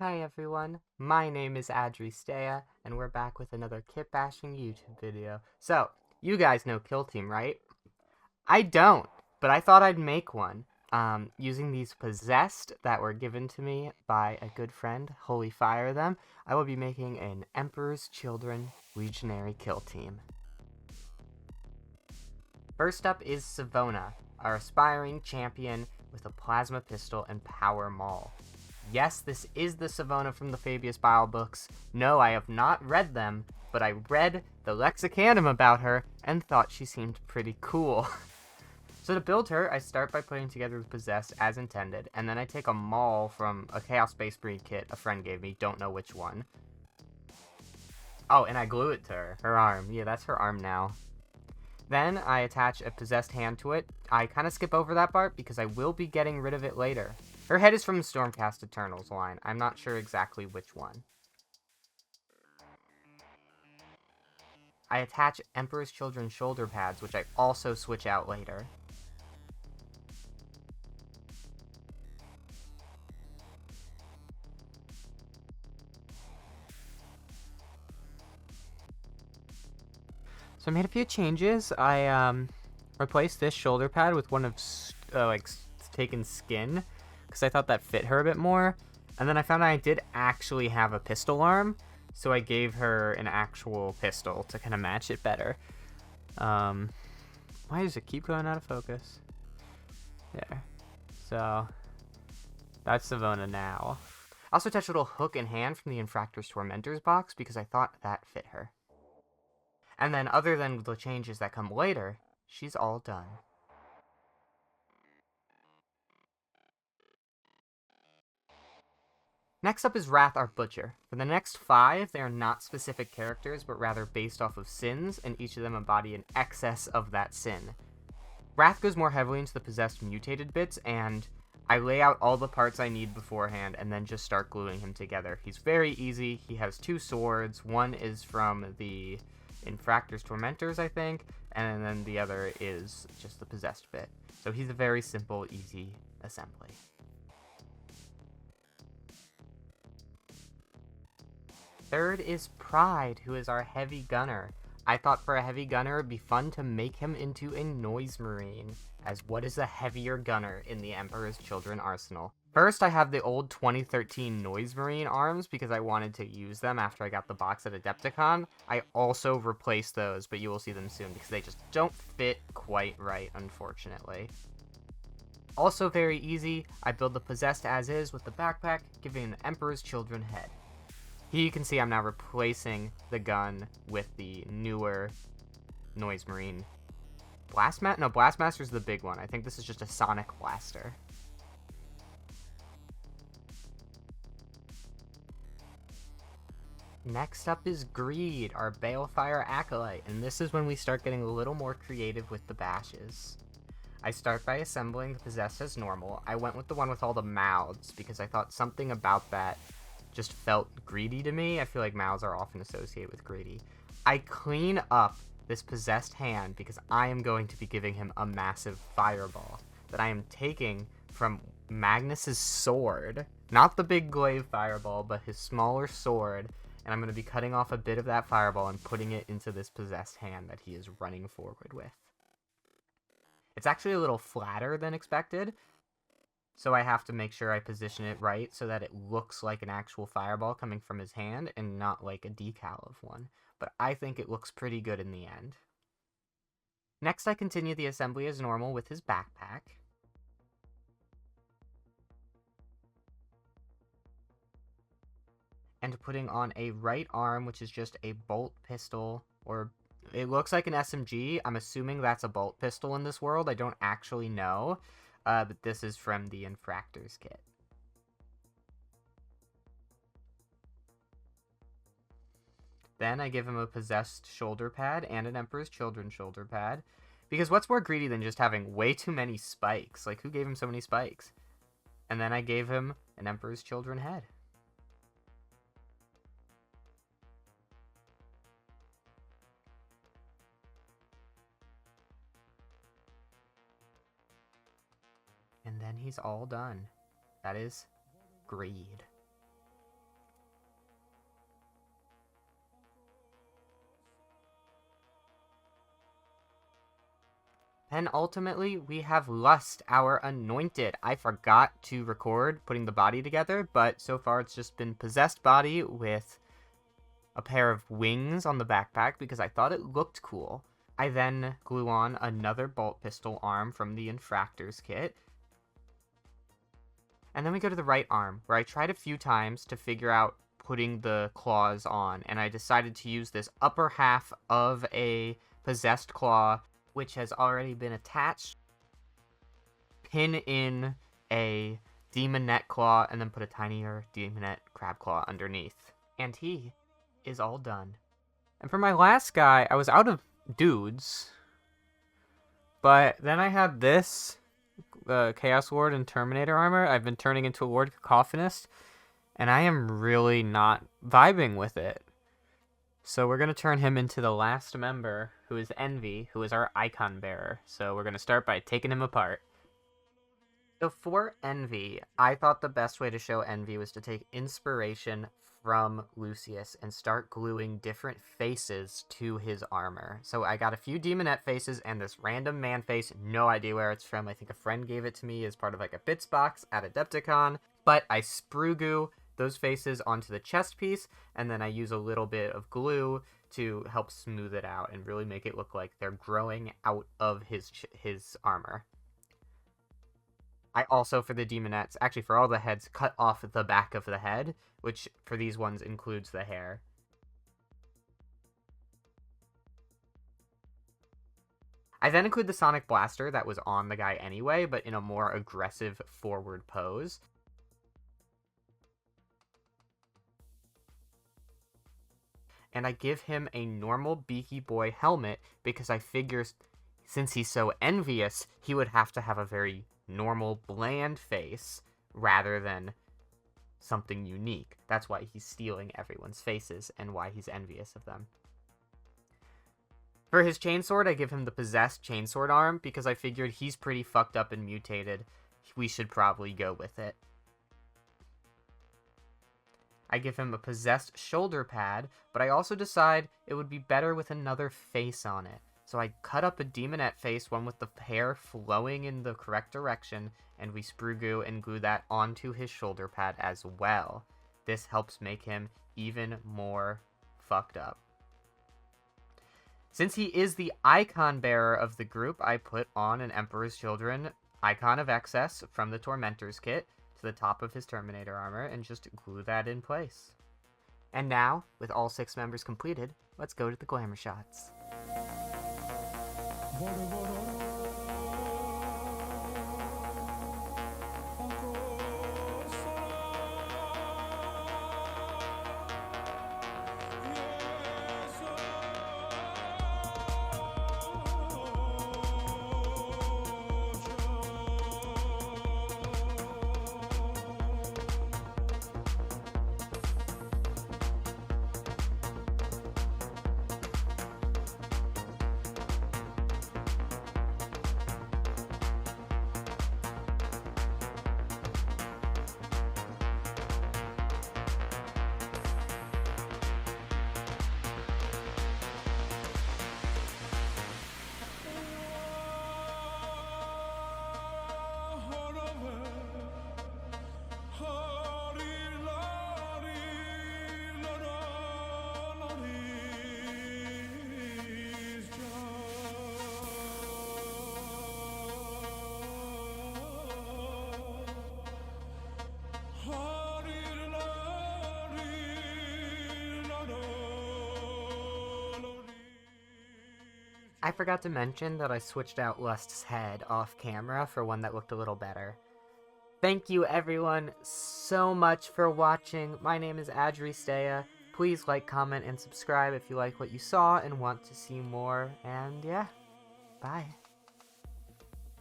Hi everyone, my name is Adri and we're back with another Kitbashing YouTube video. So, you guys know Kill Team, right? I don't, but I thought I'd make one. Using these possessed that were given to me by a good friend, Holy Fire them, I will be making an Emperor's Children Legionary Kill Team. First up is Savona, our aspiring champion with a plasma pistol and power maul. Yes, this is the Savona from the Fabius Bile books. No, I have not read them, but I read the Lexicanum about her and thought she seemed pretty cool. So to build her, I start by putting together the Possessed as intended, and then I take a Maul from a Chaos Space Breed kit a friend gave me, don't know which one. Oh, and I glue it to her arm. Yeah, that's her arm now. Then I attach a possessed hand to it. I kind of skip over that part because I will be getting rid of it later. Her head is from the Stormcast Eternals line. I'm not sure exactly which one. I attach Emperor's Children shoulder pads, which I also switch out later. So I made a few changes. I replaced this shoulder pad with one of taken skin because I thought that fit her a bit more. And then I found I did actually have a pistol arm, so I gave her an actual pistol to kind of match it better. Why does it keep going out of focus? There. So that's Savona now. I also attached a little hook and hand from the Infractor's Tormentor's box because I thought that fit her. And then other than the changes that come later, she's all done. Next up is Wrath our Butcher. For the next 5, they are not specific characters, but rather based off of sins, and each of them embody an excess of that sin. Wrath goes more heavily into the possessed mutated bits, and I lay out all the parts I need beforehand and then just start gluing him together. He's very easy. He has 2 swords. One is from the Infractor's Tormentors, I think, and then the other is just the possessed bit. So he's a very simple, easy assembly. Third is Pride, who is our heavy gunner. I thought for a heavy gunner it'd be fun to make him into a Noise Marine, as what is a heavier gunner in the Emperor's Children arsenal? First, I have the old 2013 Noise Marine arms because I wanted to use them after I got the box at Adepticon. I also replaced those, but you will see them soon because they just don't fit quite right, unfortunately. Also very easy, I build the Possessed as is with the backpack, giving the Emperor's Children head. Here you can see I'm now replacing the gun with the newer Noise Marine. No, Blastmaster's the big one. I think this is just a Sonic Blaster. Next up is Greed, our Balefire Acolyte, and this is when we start getting a little more creative with the bashes. I start by assembling the Possessed as normal. I went with the one with all the mouths because I thought something about that just felt greedy to me. I feel like mouths are often associated with greedy. I clean up this possessed hand because I am going to be giving him a massive fireball that I am taking from Magnus's sword. Not the big glaive fireball, but his smaller sword. And I'm going to be cutting off a bit of that fireball and putting it into this possessed hand that he is running forward with. It's actually a little flatter than expected, so I have to make sure I position it right so that it looks like an actual fireball coming from his hand and not like a decal of one. But I think it looks pretty good in the end. Next, I continue the assembly as normal with his backpack. And putting on a right arm, which is just a bolt pistol, or it looks like an SMG. I'm assuming that's a bolt pistol in this world. I don't actually know. But this is from the Infractors kit. Then I give him a Possessed shoulder pad and an Emperor's Children shoulder pad. Because what's more greedy than just having way too many spikes? Like, who gave him so many spikes? And then I gave him an Emperor's Children head. And then he's all done. That is Greed. And ultimately, we have Lust, our anointed. I forgot to record putting the body together, but so far it's just been possessed body with a pair of wings on the backpack because I thought it looked cool. I then glue on another bolt pistol arm from the Infractors kit. And then we go to the right arm, where I tried a few times to figure out putting the claws on, and I decided to use this upper half of a possessed claw, which has already been attached, pin in a demonette claw, and then put a tinier demonette crab claw underneath. And he is all done. And for my last guy, I was out of dudes, but then I had this Chaos Lord and Terminator armor. I've been turning into a Lord Cacophonist, and I am really not vibing with it. So we're going to turn him into the last member, who is Envy, who is our icon bearer. So we're going to start by taking him apart. So for Envy, I thought the best way to show Envy was to take inspiration from Lucius and start gluing different faces to his armor. So I got a few demonette faces and this random man face, no idea where it's from. I think a friend gave it to me as part of like a bits box at Adepticon. But I sprue goo those faces onto the chest piece, and then I use a little bit of glue to help smooth it out and really make it look like they're growing out of his armor. I also, for the demonettes, actually for all the heads, cut off the back of the head, which for these ones includes the hair. I then include the Sonic Blaster that was on the guy anyway, but in a more aggressive forward pose. And I give him a normal Beaky Boy helmet because I figure since he's so envious, he would have to have a very normal, bland face rather than something unique. That's why he's stealing everyone's faces and why he's envious of them. For his chainsword, I give him the possessed chainsword arm because I figured he's pretty fucked up and mutated. We should probably go with it. I give him a possessed shoulder pad, but I also decide it would be better with another face on it. So I cut up a demonette face, one with the hair flowing in the correct direction, and we sprue goo and glue that onto his shoulder pad as well. This helps make him even more fucked up. Since he is the icon bearer of the group, I put on an Emperor's Children icon of excess from the Tormentor's kit to the top of his Terminator armor and just glue that in place. And now, with all 6 members completed, let's go to the glamour shots. I forgot to mention that I switched out Lust's head off camera for one that looked a little better. Thank you everyone so much for watching. My name is Adristea. Please like, comment, and subscribe if you like what you saw and want to see more. And yeah, bye.